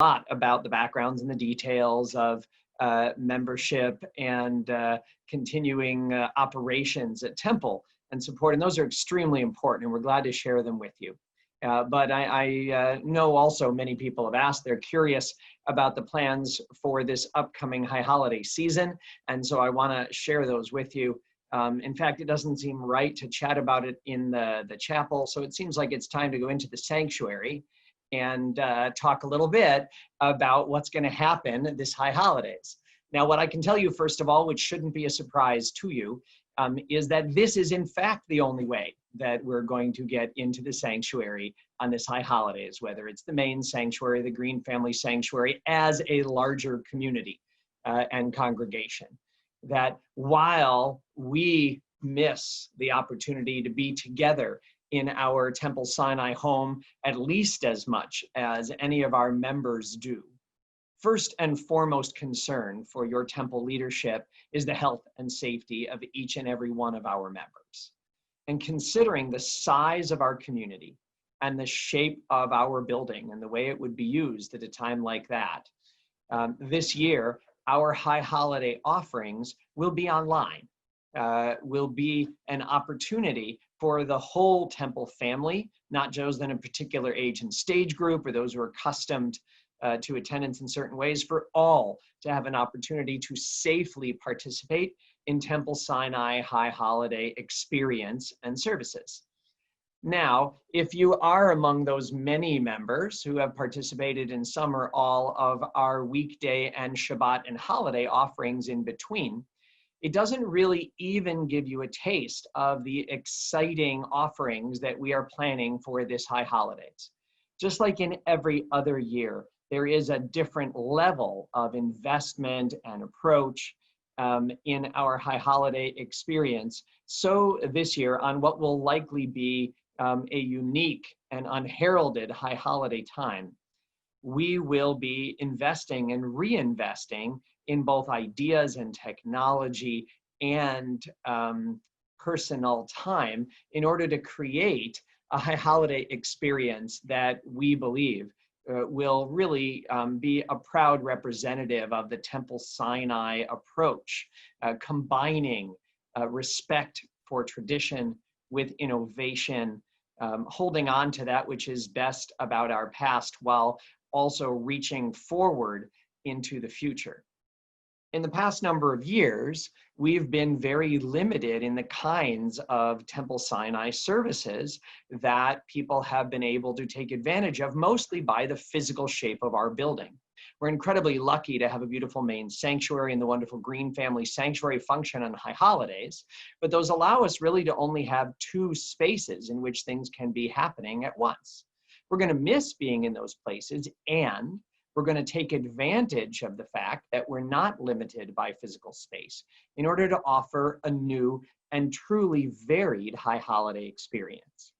lot about the backgrounds and the details of membership and continuing operations at Temple and support, and those are extremely important, and we're glad to share them with you. But I know also many people have asked, they're curious about the plans for this upcoming high holiday season, and so I want to share those with you. In fact, it doesn't seem right to chat about it in the chapel, so it seems like it's time to go into the sanctuary and talk a little bit about what's going to happen this high holidays. Now, what I can tell you, first of all, which shouldn't be a surprise to you, is that this is in fact the only way that we're going to get into the sanctuary on this high holidays, whether it's the main sanctuary, the Green Family Sanctuary, as a larger community and congregation. That while we miss the opportunity to be together in our Temple Sinai home at least as much as any of our members do, first and foremost concern for your temple leadership is the health and safety of each and every one of our members. And considering the size of our community and the shape of our building and the way it would be used at a time like that, this year, our high holiday offerings will be online, will be an opportunity for the whole temple family, not just in a particular age and stage group or those who are accustomed to attendance in certain ways, for all to have an opportunity to safely participate in Temple Sinai high holiday experience and services. Now, if you are among those many members who have participated in some or all of our weekday and Shabbat and holiday offerings in between, it doesn't really even give you a taste of the exciting offerings that we are planning for this high holidays. Just like in every other year, there is a different level of investment and approach in our high holiday experience. So this year, on what will likely be a unique and unheralded high holiday time, we will be investing and reinvesting in both ideas and technology and personal time in order to create a high holiday experience that we believe will really be a proud representative of the Temple Sinai approach, combining respect for tradition with innovation, holding on to that which is best about our past while also reaching forward into the future. In the past number of years, we've been very limited in the kinds of Temple Sinai services that people have been able to take advantage of, mostly by the physical shape of our building. We're incredibly lucky to have a beautiful main sanctuary and the wonderful Green Family Sanctuary function on high holidays, but those allow us really to only have two spaces in which things can be happening at once. We're going to miss being in those places, and we're going to take advantage of the fact that we're not limited by physical space in order to offer a new and truly varied high holiday experience.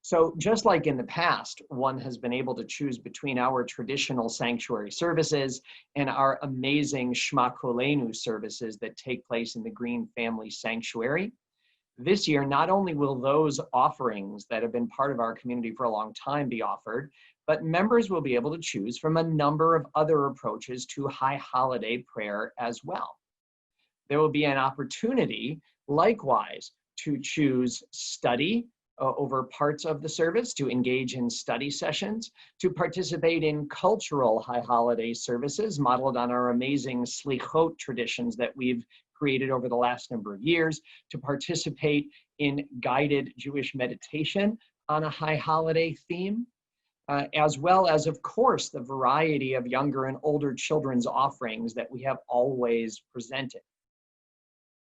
So just like in the past, one has been able to choose between our traditional sanctuary services and our amazing Shema Kolenu services that take place in the Green Family Sanctuary, this year, not only will those offerings that have been part of our community for a long time be offered, but members will be able to choose from a number of other approaches to high holiday prayer as well. There will be an opportunity, likewise, to choose study over parts of the service, to engage in study sessions, to participate in cultural high holiday services modeled on our amazing slichot traditions that we've created over the last number of years, to participate in guided Jewish meditation on a high holiday theme, as well as, of course, the variety of younger and older children's offerings that we have always presented.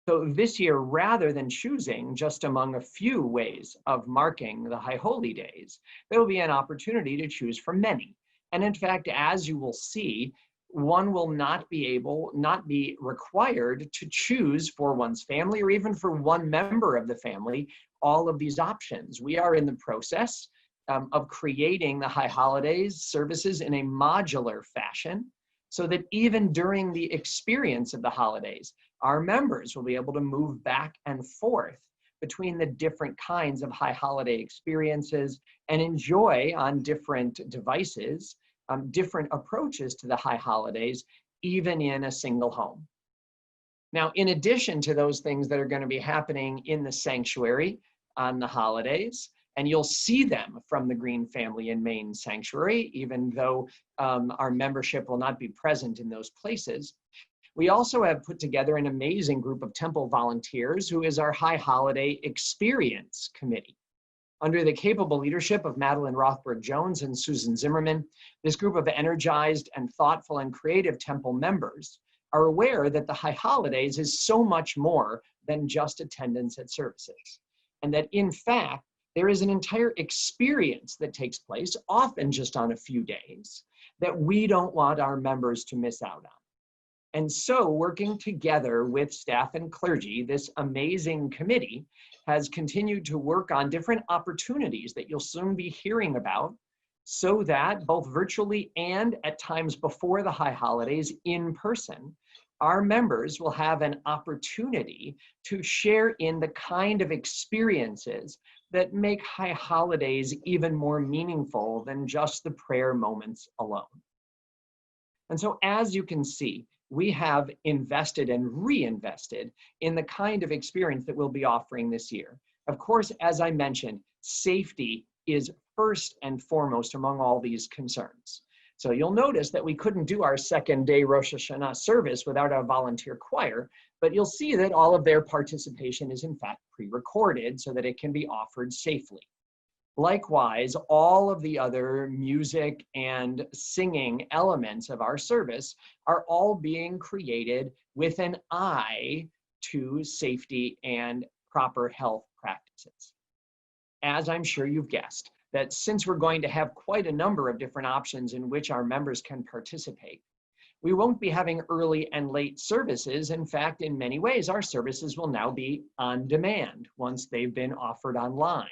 So this year, rather than choosing just among a few ways of marking the High Holy Days, there will be an opportunity to choose from many. And in fact, as you will see, one will not be required to choose for one's family or even for one member of the family all of these options. We are in the process of creating the high holidays services in a modular fashion so that even during the experience of the holidays, our members will be able to move back and forth between the different kinds of high holiday experiences and enjoy on different devices different approaches to the high holidays, even in a single home. Now, in addition to those things that are going to be happening in the sanctuary on the holidays, and you'll see them from the Green Family in Maine Sanctuary, even though our membership will not be present in those places, we also have put together an amazing group of temple volunteers who is our High Holiday Experience Committee. Under the capable leadership of Madeline Rothberg-Jones and Susan Zimmerman, this group of energized and thoughtful and creative temple members are aware that the High Holidays is so much more than just attendance at services, and that in fact, there is an entire experience that takes place, often just on a few days, that we don't want our members to miss out on. And so, working together with staff and clergy, this amazing committee has continued to work on different opportunities that you'll soon be hearing about, so that both virtually and at times before the high holidays in person, our members will have an opportunity to share in the kind of experiences that make high holidays even more meaningful than just the prayer moments alone. And so, as you can see, we have invested and reinvested in the kind of experience that we'll be offering this year. Of course, as I mentioned, safety is first and foremost among all these concerns. So you'll notice that we couldn't do our second day Rosh Hashanah service without our volunteer choir, but you'll see that all of their participation is in fact pre-recorded so that it can be offered safely. Likewise, all of the other music and singing elements of our service are all being created with an eye to safety and proper health practices. As I'm sure you've guessed, that since we're going to have quite a number of different options in which our members can participate, we won't be having early and late services. In fact, in many ways, our services will now be on demand once they've been offered online.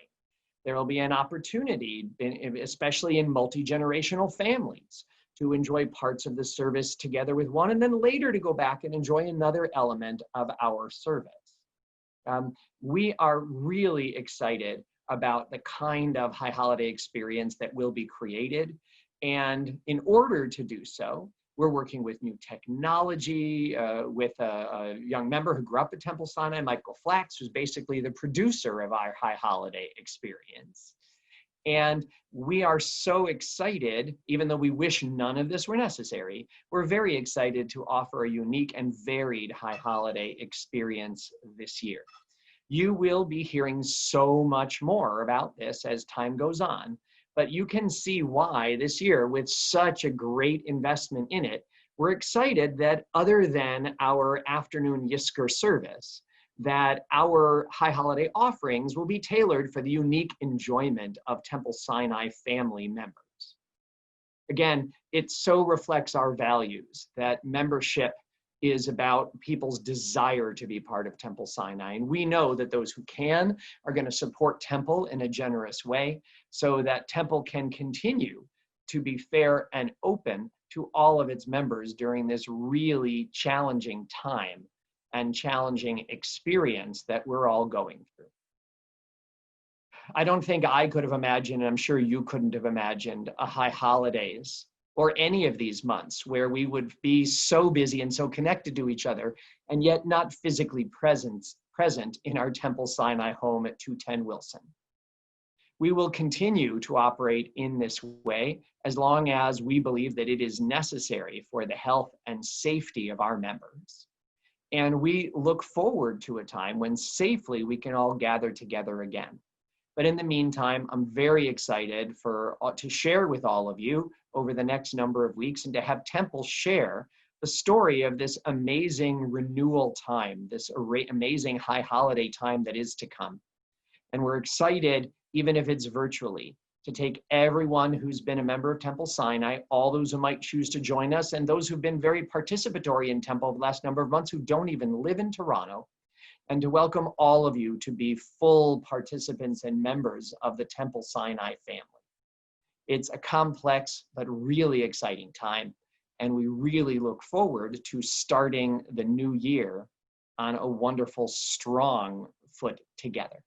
There will be an opportunity, especially in multi-generational families, to enjoy parts of the service together with one, and then later to go back and enjoy another element of our service. We are really excited about the kind of high holiday experience that will be created. And in order to do so, we're working with new technology, with a young member who grew up at Temple Sinai, Michael Flax, who's basically the producer of our high holiday experience. And we are so excited, even though we wish none of this were necessary, we're very excited to offer a unique and varied high holiday experience this year. You will be hearing so much more about this as time goes on, but you can see why this year, with such a great investment in it, we're excited that other than our afternoon Yisker service, that our high holiday offerings will be tailored for the unique enjoyment of Temple Sinai family members. Again, it so reflects our values that membership is about people's desire to be part of Temple Sinai. And we know that those who can are going to support Temple in a generous way so that Temple can continue to be fair and open to all of its members during this really challenging time and challenging experience that we're all going through. I don't think I could have imagined, and I'm sure you couldn't have imagined, a high holidays or any of these months where we would be so busy and so connected to each other and yet not physically present in our Temple Sinai home at 210 Wilson. We will continue to operate in this way as long as we believe that it is necessary for the health and safety of our members. And we look forward to a time when safely we can all gather together again. But in the meantime, I'm very excited to share with all of you over the next number of weeks and to have Temple share the story of this amazing renewal time, this amazing high holiday time that is to come. And we're excited, even if it's virtually, to take everyone who's been a member of Temple Sinai, all those who might choose to join us, and those who've been very participatory in Temple over the last number of months who don't even live in Toronto, and to welcome all of you to be full participants and members of the Temple Sinai family. It's a complex but really exciting time, and we really look forward to starting the new year on a wonderful, strong foot together.